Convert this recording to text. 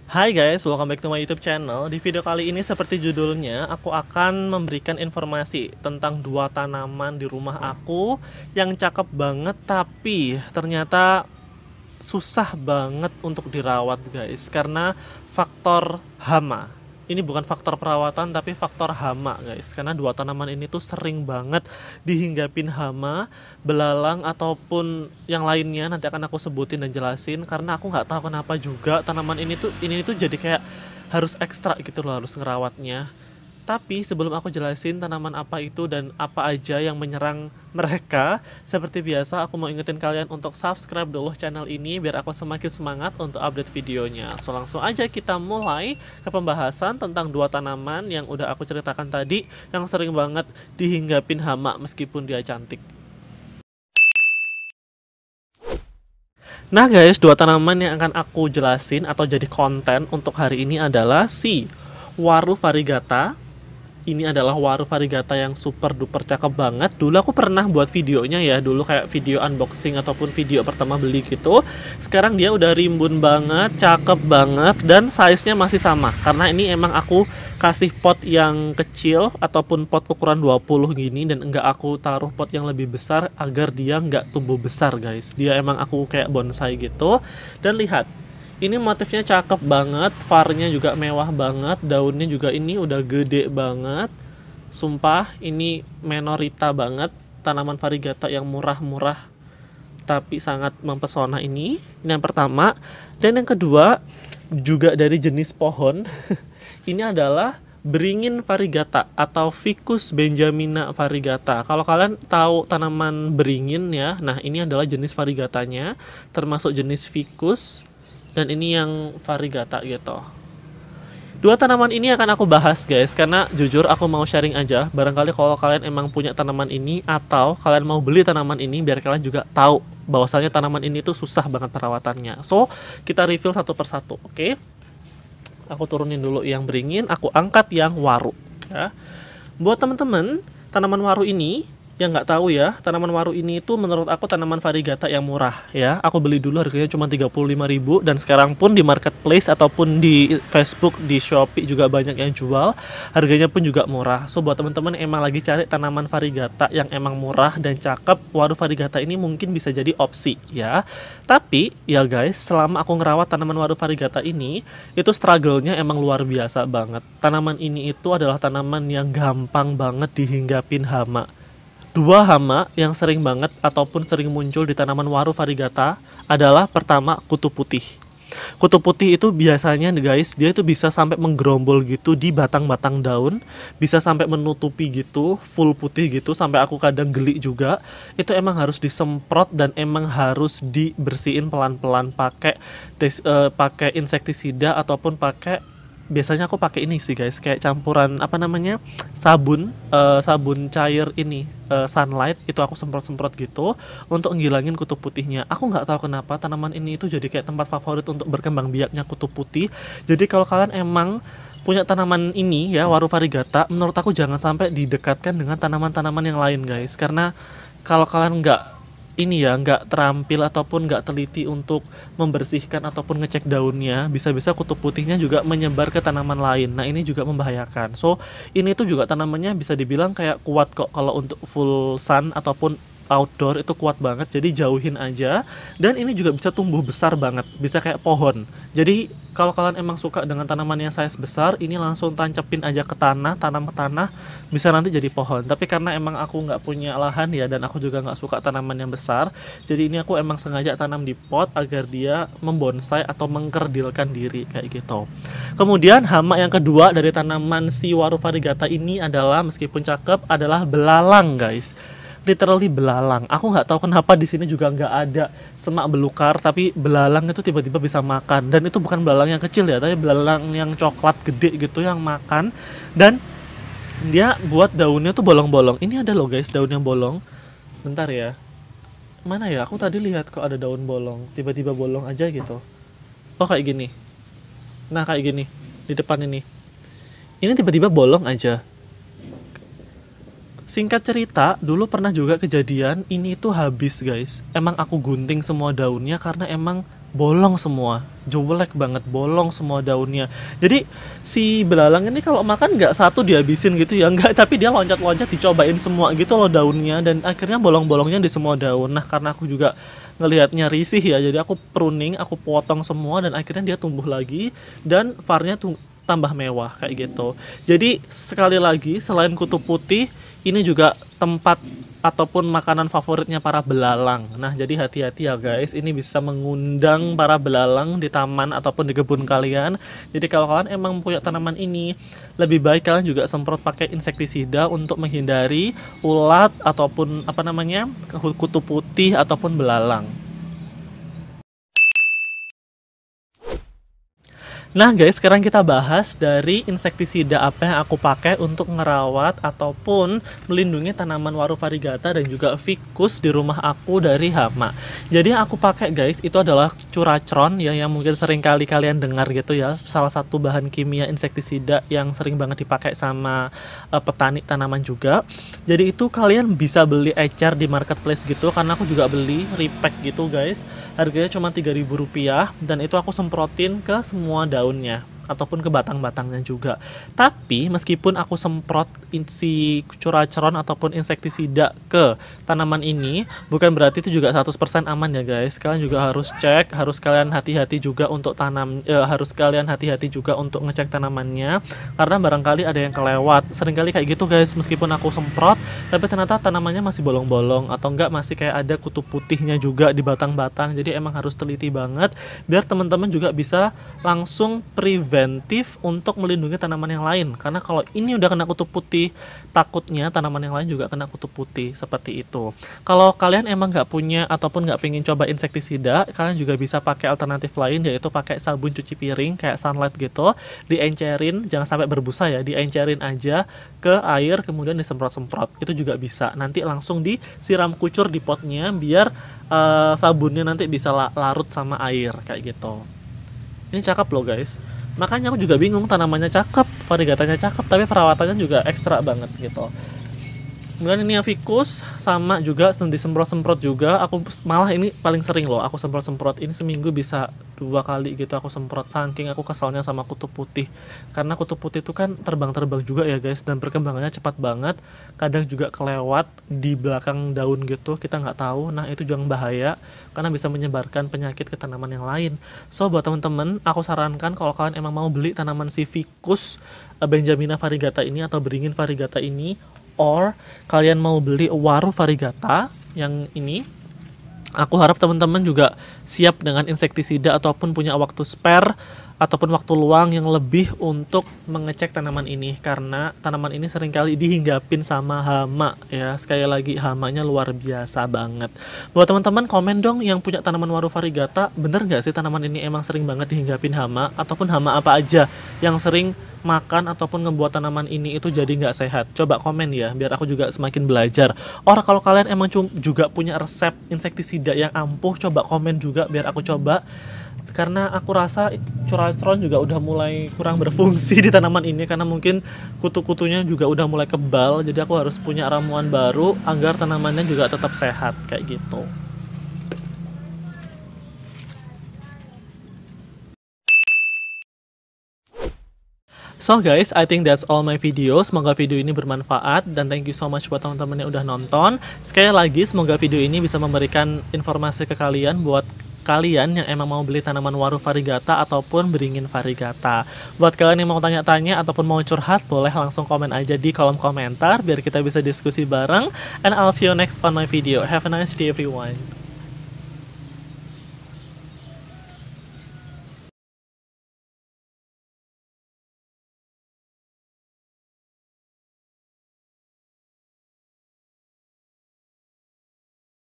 Hai guys, welcome back to my YouTube channel. Di video kali ini seperti judulnya, aku akan memberikan informasi tentang dua tanaman di rumah aku yang cakep banget tapi ternyata susah banget untuk dirawat guys karena faktor hama. Ini bukan faktor perawatan tapi faktor hama guys, karena dua tanaman ini tuh sering banget dihinggapin hama, belalang ataupun yang lainnya. Nanti akan aku sebutin dan jelasin karena aku nggak tahu kenapa juga tanaman ini tuh jadi kayak harus ekstra gitu loh, harus ngerawatnya. Tapi sebelum aku jelasin tanaman apa itu dan apa aja yang menyerang mereka, seperti biasa aku mau ingetin kalian untuk subscribe dulu channel ini biar aku semakin semangat untuk update videonya. So langsung aja kita mulai ke pembahasan tentang dua tanaman yang udah aku ceritakan tadi yang sering banget dihinggapin hama meskipun dia cantik. Nah guys, dua tanaman yang akan aku jelasin atau jadi konten untuk hari ini adalah si Waru variegata. Ini adalah waru variegata yang super duper cakep banget. Dulu aku pernah buat videonya ya, dulu kayak video unboxing ataupun video pertama beli gitu. Sekarang dia udah rimbun banget, cakep banget, dan size-nya masih sama. Karena ini emang aku kasih pot yang kecil ataupun pot ukuran 20 gini, dan enggak aku taruh pot yang lebih besar agar dia enggak tumbuh besar guys. Dia emang aku kayak bonsai gitu. Dan lihat, ini motifnya cakep banget, varnya juga mewah banget, daunnya juga ini udah gede banget. Sumpah, ini menorita banget, tanaman variegata yang murah-murah tapi sangat mempesona ini. Ini yang pertama. Dan yang kedua, juga dari jenis pohon. Ini adalah beringin variegata atau Ficus benjamina variegata. Kalau kalian tahu tanaman beringin ya, nah ini adalah jenis variegatanya, termasuk jenis Ficus. Dan ini yang variegata gitu. Dua tanaman ini akan aku bahas guys, karena jujur aku mau sharing aja. Barangkali kalau kalian emang punya tanaman ini atau kalian mau beli tanaman ini, biar kalian juga tahu bahwasanya tanaman ini tuh susah banget perawatannya. So kita review satu persatu, oke? Aku turunin dulu yang beringin, aku angkat yang waru ya. Buat teman-teman, tanaman waru ini yang nggak tahu ya, tanaman waru ini itu menurut aku tanaman variegata yang murah ya. Aku beli dulu harganya cuma 35.000, dan sekarang pun di marketplace ataupun di Facebook, di Shopee juga banyak yang jual. Harganya pun juga murah. So buat teman-teman emang lagi cari tanaman variegata yang emang murah dan cakep, waru variegata ini mungkin bisa jadi opsi ya. Tapi ya guys, selama aku ngerawat tanaman waru variegata ini, itu struggle-nya emang luar biasa banget. Tanaman ini itu adalah tanaman yang gampang banget dihinggapin hama. Dua hama yang sering banget ataupun sering muncul di tanaman waru variegata adalah pertama kutu putih. Kutu putih itu biasanya guys, dia itu bisa sampai menggerombol gitu di batang-batang daun, bisa sampai menutupi gitu, full putih gitu, sampai aku kadang geli juga. Itu emang harus disemprot dan emang harus dibersihin pelan-pelan pakai insektisida ataupun pakai, biasanya aku pakai ini sih guys, kayak campuran apa namanya, sabun cair ini, sunlight, itu aku semprot-semprot gitu untuk ngilangin kutu putihnya. Aku nggak tahu kenapa tanaman ini itu jadi kayak tempat favorit untuk berkembang biaknya kutu putih. Jadi kalau kalian emang punya tanaman ini ya, waru variegata, menurut aku jangan sampai didekatkan dengan tanaman-tanaman yang lain guys, karena kalau kalian nggak terampil ataupun nggak teliti untuk membersihkan ataupun ngecek daunnya, bisa-bisa kutu putihnya juga menyebar ke tanaman lain. Nah ini juga membahayakan. So ini tuh juga tanamannya bisa dibilang kayak kuat kok kalau untuk full sun ataupun outdoor, itu kuat banget, jadi jauhin aja. Dan ini juga bisa tumbuh besar banget, bisa kayak pohon. Jadi kalau kalian emang suka dengan tanaman yang size besar, ini langsung tancepin aja ke tanah, tanam ke tanah, bisa nanti jadi pohon. Tapi karena emang aku nggak punya lahan ya, dan aku juga nggak suka tanaman yang besar, jadi ini aku emang sengaja tanam di pot agar dia membonsai atau mengkerdilkan diri kayak gitu. Kemudian hama yang kedua dari tanaman si waru variegata ini adalah, meskipun cakep, adalah belalang guys. Literally belalang. Aku nggak tahu kenapa di sini juga nggak ada semak belukar, tapi belalang itu tiba-tiba bisa makan. Dan itu bukan belalang yang kecil ya, tapi belalang yang coklat gede gitu yang makan. Dan dia buat daunnya tuh bolong-bolong. Ini ada loh guys, daun yang bolong. Bentar ya. Mana ya? Aku tadi lihat kok ada daun bolong. Tiba-tiba bolong aja gitu. Oh kayak gini. Nah kayak gini. Di depan ini. Ini tiba-tiba bolong aja. Singkat cerita, dulu pernah juga kejadian ini tuh habis guys. Emang aku gunting semua daunnya karena emang bolong semua, jelek banget, bolong semua daunnya. Jadi si belalang ini kalau makan nggak satu dihabisin gitu ya, nggak, tapi dia loncat-loncat dicobain semua gitu loh daunnya, dan akhirnya bolong-bolongnya di semua daun. Nah karena aku juga ngelihatnya risih ya, jadi aku pruning, aku potong semua, dan akhirnya dia tumbuh lagi dan varnya tambah mewah kayak gitu. Jadi sekali lagi, selain kutu putih, ini juga tempat ataupun makanan favoritnya para belalang. Nah jadi hati-hati ya guys, ini bisa mengundang para belalang di taman ataupun di kebun kalian. Jadi kalau kalian emang punya tanaman ini, lebih baik kalian juga semprot pakai insektisida untuk menghindari ulat ataupun apa namanya, kutu putih ataupun belalang. Nah guys, sekarang kita bahas dari insektisida apa yang aku pakai untuk ngerawat ataupun melindungi tanaman waru variegata dan juga ficus di rumah aku dari hama. Jadi yang aku pakai guys, itu adalah curacron ya, yang mungkin sering kali kalian dengar gitu ya. Salah satu bahan kimia insektisida yang sering banget dipakai sama petani tanaman juga. Jadi itu kalian bisa beli ecer di marketplace gitu, karena aku juga beli repack gitu guys. Harganya cuma Rp3.000 dan itu aku semprotin ke semua daunnya ataupun ke batang-batangnya juga. Tapi meskipun aku semprot si curacron ataupun insektisida ke tanaman ini, bukan berarti itu juga 100% aman ya guys. Kalian juga harus cek, harus kalian hati-hati juga untuk harus kalian hati-hati juga untuk ngecek tanamannya, karena barangkali ada yang kelewat. Seringkali kayak gitu guys, meskipun aku semprot tapi ternyata tanamannya masih bolong-bolong atau enggak masih kayak ada kutu putihnya juga di batang-batang. Jadi emang harus teliti banget biar teman-teman juga bisa langsung preventif untuk melindungi tanaman yang lain, karena kalau ini udah kena kutu putih, takutnya tanaman yang lain juga kena kutu putih seperti itu. Kalau kalian emang nggak punya ataupun nggak pengen coba insektisida, kalian juga bisa pakai alternatif lain, yaitu pakai sabun cuci piring kayak Sunlight gitu, diencerin, jangan sampai berbusa ya, diencerin aja ke air kemudian disemprot-semprot, itu juga bisa. Nanti langsung disiram kucur di potnya biar sabunnya nanti bisa larut sama air kayak gitu. Ini cakep loh guys. Makanya aku juga bingung, tanamannya cakep, variegatanya cakep, tapi perawatannya juga ekstra banget gitu. Kemudian ini yang ficus sama juga disemprot-semprot juga. Aku malah ini paling sering loh aku semprot-semprot. Ini seminggu bisa 2 kali gitu aku semprot, saking aku kesalnya sama kutu putih. Karena kutu putih itu kan terbang-terbang juga ya guys, dan perkembangannya cepat banget. Kadang juga kelewat di belakang daun gitu, kita nggak tahu. Nah itu juga bahaya karena bisa menyebarkan penyakit ke tanaman yang lain. So buat teman-teman, aku sarankan kalau kalian emang mau beli tanaman si ficus Benjamina variegata ini atau beringin variegata ini, or kalian mau beli waru variegata yang ini, aku harap teman-teman juga siap dengan insektisida ataupun punya waktu spare ataupun waktu luang yang lebih untuk mengecek tanaman ini, karena tanaman ini seringkali dihinggapin sama hama ya. Sekali lagi, hamanya luar biasa banget. Buat teman-teman, komen dong yang punya tanaman waru variegata, bener nggak sih tanaman ini emang sering banget dihinggapin hama, ataupun hama apa aja yang sering makan ataupun ngebuat tanaman ini itu jadi nggak sehat. Coba komen ya, biar aku juga semakin belajar. Orang kalau kalian emang juga punya resep insektisida yang ampuh, coba komen juga biar aku coba. Karena aku rasa curacron juga udah mulai kurang berfungsi di tanaman ini, karena mungkin kutu-kutunya juga udah mulai kebal. Jadi aku harus punya ramuan baru agar tanamannya juga tetap sehat kayak gitu. So guys, I think that's all my video. Semoga video ini bermanfaat dan thank you so much buat teman-teman yang udah nonton. Sekali lagi, semoga video ini bisa memberikan informasi ke kalian buat kalian yang emang mau beli tanaman waru variegata ataupun beringin variegata. Buat kalian yang mau tanya-tanya ataupun mau curhat, boleh langsung komen aja di kolom komentar biar kita bisa diskusi bareng. And I'll see you next on my video. Have a nice day everyone.